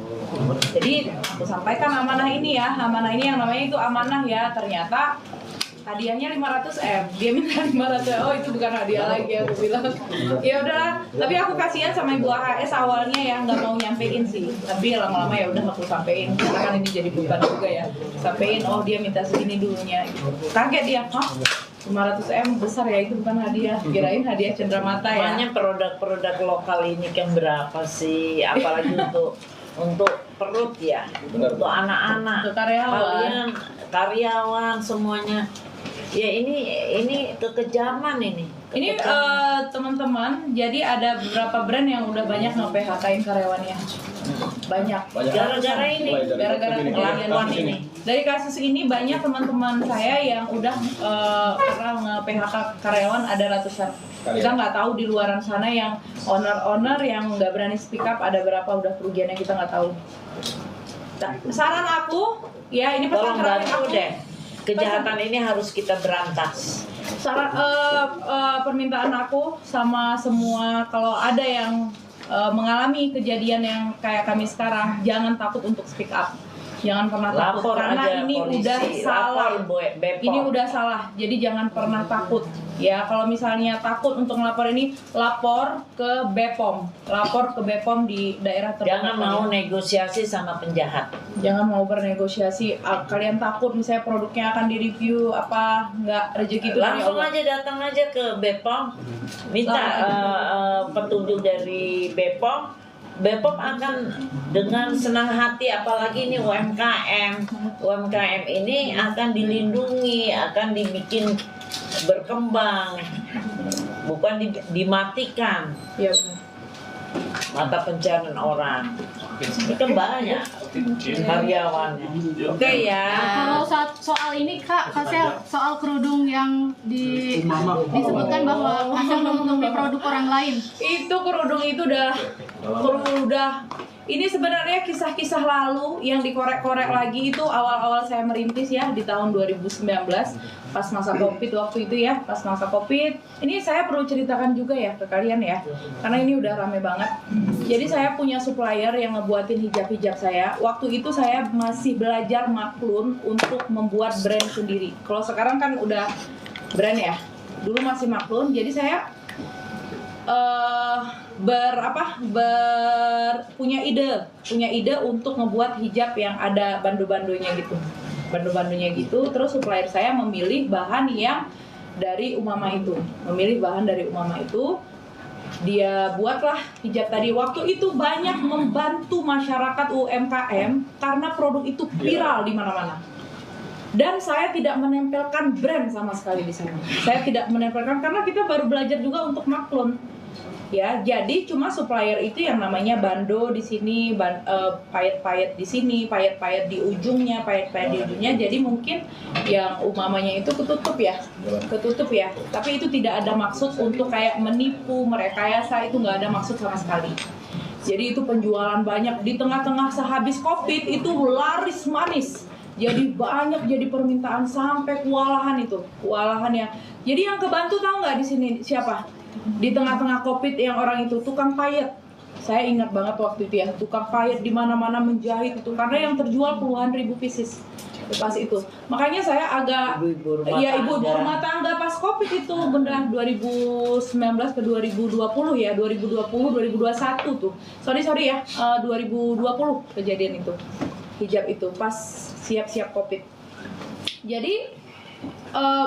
Jadi aku sampaikan amanah ini ya, amanah ini yang namanya itu amanah ya. Ternyata hadiahnya 500M, dia minta 500M. Oh itu bukan hadiah lagi, aku bilang. Ya udah, tapi aku kasihan sama Ibu HS awalnya ya, nggak mau nyampein sih. Tapi lama-lama ya udah aku sampein, karena kan ini jadi beban juga ya. Sampein, oh dia minta segini dulunya. Kaget dia, hah? 500M besar ya, itu bukan hadiah. Kirain hadiah cenderamata ya. Makanya produk-produk lokal ini kan berapa sih, apalagi untuk perut ya, Benar. untuk anak-anak, Untuk karyawan. karyawan semuanya. Ya ini kekejaman ini. Ini teman-teman, jadi ada beberapa brand yang udah banyak nge-PHK-in karyawannya. Banyak. Gara-gara ini, Mulai dari gara-gara kasus ini, kelakuan kasus ini. Dari kasus ini banyak teman-teman saya yang udah pernah nge-PHK karyawan, ada ratusan. Kita nggak tahu di luaran sana yang owner-owner yang nggak berani speak up ada berapa udah kerugiannya, kita nggak tahu. Nah, saran aku, ya ini pesan Tolong terakhir bantu aku. deh. Kejahatan ini harus kita berantas. Saran permintaan aku sama semua, kalau ada yang mengalami kejadian yang kayak kami sekarang, jangan takut untuk speak up. Jangan pernah takut Lapor karena aja ini polisi, udah salah. lapor Bepom. Ini udah salah. Jadi jangan pernah takut. Ya, kalau misalnya takut untuk ngelapor ini, lapor ke Bepom. Lapor ke Bepom di daerah terdekat. Jangan mau negosiasi sama penjahat. Jangan mau bernegosiasi. Kalian takut misalnya produknya akan direview apa nggak, rezeki itu dari Langsung Allah. aja datang aja ke Bepom, minta petunjuk dari Bepom. Bepom akan dengan senang hati, apalagi ini UMKM ini akan dilindungi, akan dibikin berkembang, bukan dimatikan Iya benar. mata pencarian orang. Ini kan banyak karyawannya. Oke ya. Kalau soal ini Kak, soal kerudung yang disebutkan bahwa hasil menutupi produk orang lain. Itu kerudung itu udah ini sebenarnya kisah-kisah lalu yang dikorek-korek lagi. Itu awal-awal saya merintis ya di tahun 2019 pas masa Covid waktu itu ya, pas masa Covid. Ini saya perlu ceritakan juga ya ke kalian ya, karena ini udah rame banget. Jadi saya punya supplier yang ngebuatin hijab-hijab saya. Waktu itu saya masih belajar maklun untuk membuat brand sendiri. Kalau sekarang kan udah brand ya, dulu masih maklun. Jadi saya punya ide untuk ngebuat hijab yang ada bandu-bandunya gitu. Terus supplier saya memilih bahan yang dari Umama itu, dia buatlah hijab tadi. Waktu itu banyak membantu masyarakat UMKM karena produk itu viral di mana-mana. Dan saya tidak menempelkan brand sama sekali di sana. Saya tidak menempelkan karena kita baru belajar juga untuk maklun. Ya, jadi cuma supplier itu yang namanya bando di sini, payet-payet di sini, payet-payet di ujungnya. Jadi mungkin yang Umamanya itu ketutup ya. Tapi itu tidak ada maksud untuk kayak menipu, merekayasa, itu nggak ada maksud sama sekali. Jadi itu penjualan banyak di tengah-tengah sehabis Covid itu laris manis. Jadi banyak, jadi permintaan sampai kewalahan ya. Jadi yang kebantu tahu nggak di sini siapa? Di tengah-tengah Covid yang orang itu tukang payet. Saya ingat banget waktu itu ya, tukang payet di mana-mana menjahit itu karena yang terjual puluhan ribu pieces pas itu. Makanya saya agak Ibu-ibu rumah tangga pas Covid itu benar 2019 ke 2020 ya, 2021 tuh. Sorry ya, 2020 kejadian itu. Hijab itu pas siap-siap Covid. Jadi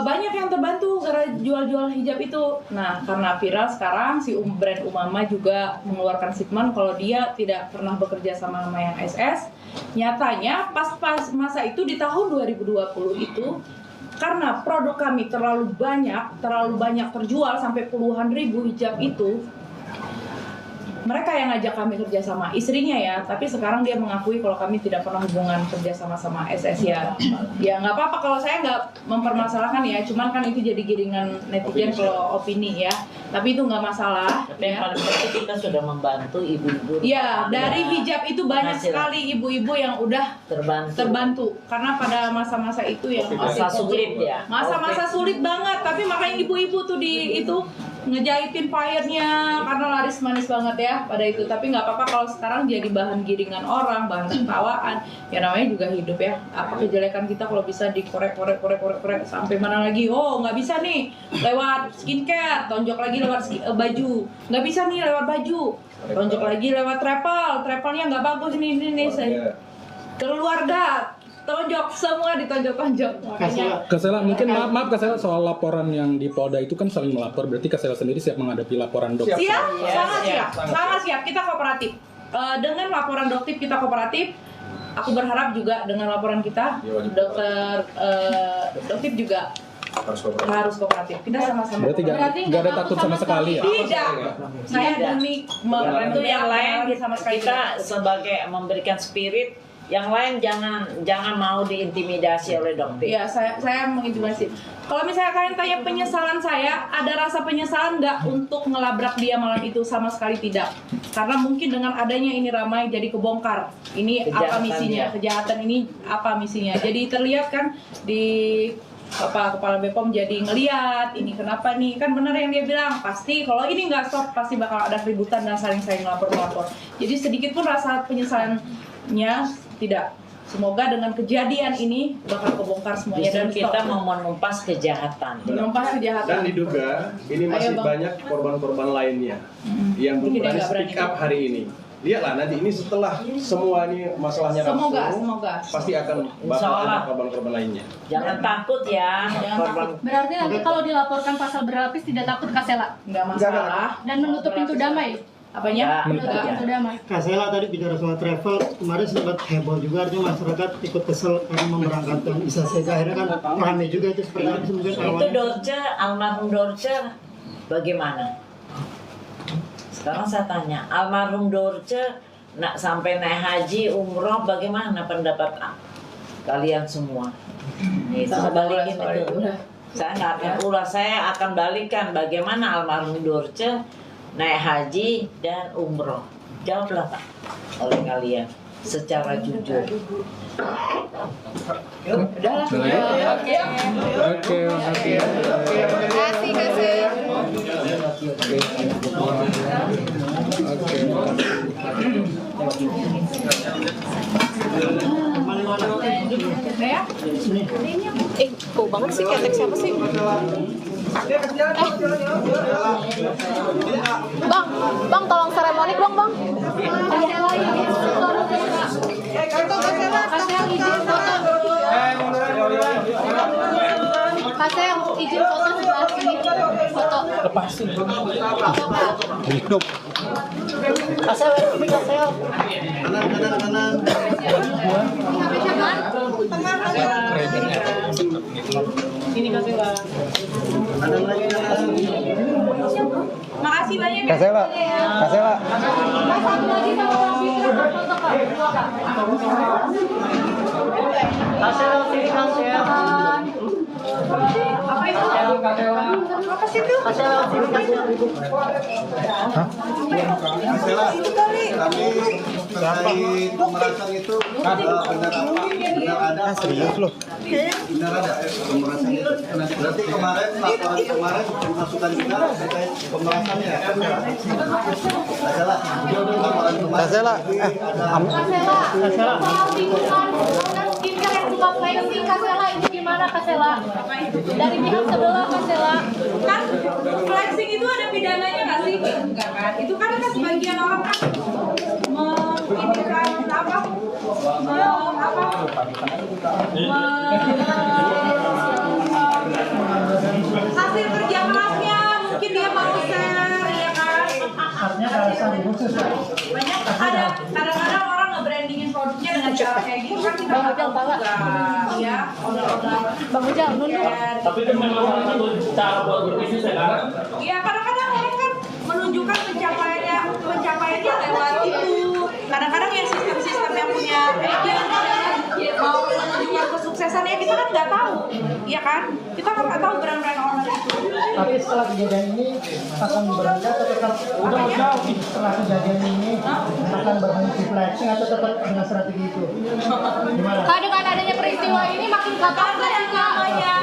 banyak yang terbantu gara jual-jual hijab itu. Nah, karena viral sekarang si brand Umama juga mengeluarkan statement kalau dia tidak pernah bekerja sama yang SS. Nyatanya pas masa itu di tahun 2020 itu karena produk kami terlalu banyak terjual sampai puluhan ribu hijab itu. Mereka yang ngajak kami kerja sama, istrinya ya, tapi sekarang dia mengakui kalau kami tidak pernah hubungan kerja sama SS ya. Ya nggak apa-apa kalau saya nggak mempermasalahkan ya, cuman kan itu jadi giringan netizen kalau opini ya. Tapi itu nggak masalah. Tapi yang paling penting kita sudah membantu ibu-ibu. Ya, dari hijab itu banyak sekali ibu-ibu yang udah terbantu. Karena pada masa-masa itu yang masa sulit ya. Masa-masa sulit banget, tapi makanya ibu-ibu tuh ngejahitin payetnya karena laris manis banget ya pada itu. Tapi nggak apa-apa kalau sekarang jadi bahan giringan orang, bahan tertawaan. Ya namanya juga hidup ya. Apa kejelekan kita kalau bisa dikorek sampai mana lagi? Oh nggak bisa nih lewat skincare, tonjok lagi lewat baju. Nggak bisa nih lewat baju, tonjok lagi lewat travelnya nggak bagus nih. Keluarga tonjok, semua ditonjok-tonjok. Makanya Kasela, mungkin maaf Kasela, soal laporan yang di Polda itu kan saling melapor, berarti Kasela sendiri siap menghadapi laporan dokter? siap, sangat siap. Kita kooperatif. Dengan laporan dokter kita kooperatif. Aku berharap juga dengan laporan kita, dokter juga harus kooperatif. Kita sama-sama. Berarti nggak ada takut sama sekali ya? Tidak. Saya demi Itu yang lain sama sekali kita sebagai memberikan spirit, yang lain jangan mau diintimidasi oleh dokter. Iya, saya mengintimidasi. Kalau misalnya kalian tanya penyesalan saya, ada rasa penyesalan nggak untuk ngelabrak dia malam itu? Sama sekali tidak. Karena mungkin dengan adanya ini ramai jadi kebongkar. Ini apa misinya? Kejahatan ini apa misinya? Jadi terlihat kan di kepala BPOM jadi ngeliat ini kenapa nih, kan benar yang dia bilang, pasti kalau ini nggak stop pasti bakal ada keributan dan saling melapor. Jadi sedikit pun rasa penyesalannya tidak. Semoga dengan kejadian ini bakal kebongkar semuanya dan kita mau menumpas kejahatan. Menumpas kejahatan. Dan diduga ini masih banyak korban-korban lainnya yang belum berani speak up hari ini. Lihatlah nanti ini setelah semua ini masalahnya Semoga. pasti akan bakal ada korban-korban lainnya. Jangan takut ya. Korban. Berarti nanti kalau dilaporkan pasal berlapis tidak takut Kasela Nggak masalah. dan menutup pintu damai. Apanya? Menutup pintu damai. Kasela tadi bicara soal travel, kemarin sempat heboh juga, artinya masyarakat ikut kesel karena memberangkatkan Isa Sega, akhirnya kan ramai juga itu seperti itu mungkin Itu awalnya. Dorce, almarhum Dorce bagaimana? Sekarang saya tanya, almarhum Dorce sampai naik haji, umroh, bagaimana pendapat kalian semua? Nih, saya balikin itu. Saya nggak akan ulas, saya akan balikan bagaimana almarhum Dorce naik haji dan umroh. Jawablah Pak oleh kalian secara jujur. Udahlah. Oke. Kasih kasih. Kok banget sih ketek siapa sih? Bang tolong seremonik dong, Bang. Kasel izin foto sebelah sini. Foto. Lepasin. Hidup. Kasel. Kanan. Ini kasih lah. Kanan lagi. Makasih banyak ya. Kasela. Mas satu lagi sama Bang Fitra foto Kak. Kasel sini Kasel. Apa itu? Apa sih itu? Kasela, kami terkait pemerasan itu benar ada. Serius loh? Benar ada pemerasan itu. Berarti kemarin laporan kemarin masukan kita terkait pemerasannya. Kasela, laporan kemarin. Kasela. Soal tingkat skincare yang buka flexing Kasela itu gimana Kasela? Dari pihak sebelah Kasela. Kan flexing itu ada pidananya nggak sih? Enggak kan? Itu kan sebagian orang kan menginginkan hasil kerja kerasnya mungkin dia mau share ya kan? Banyak ada kadang-kadang orang nge-brandingin produknya dengan cara kayak gitu kan kita nggak tahu juga ya Bang Ujang, nunduk. Tapi itu memang satu cara buat berbisnis sekarang. Iya, kadang-kadang orang kan menunjukkan pencapaiannya lewat itu. Kadang-kadang ya sistem-sistem yang punya mau menunjukkan kesuksesannya kita kan nggak tahu, iya kan? Kita kan nggak tahu brand-brand orang itu. Tapi setelah kejadian ini akan berhenti atau tetap setelah kejadian ini akan berhenti flexing atau tetap dengan strategi itu? Gimana? Kak, dengan adanya peristiwa ini makin kotor Karena yang namanya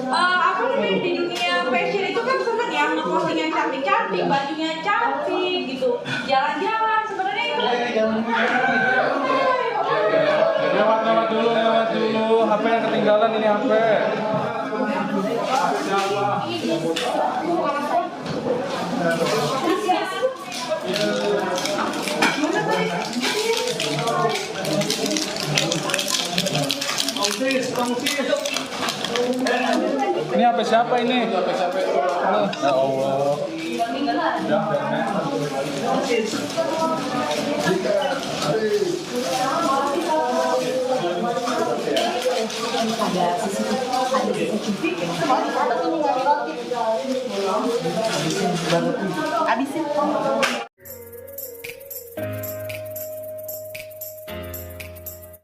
apa namanya di dunia fashion itu kan seneng ya ngeposting yang cantik-cantik, bajunya cantik gitu, jalan-jalan sebenarnya itu. Lewat dulu. HP yang ketinggalan ini HP. Ini apa siapa ini? Ya Allah. Habisin.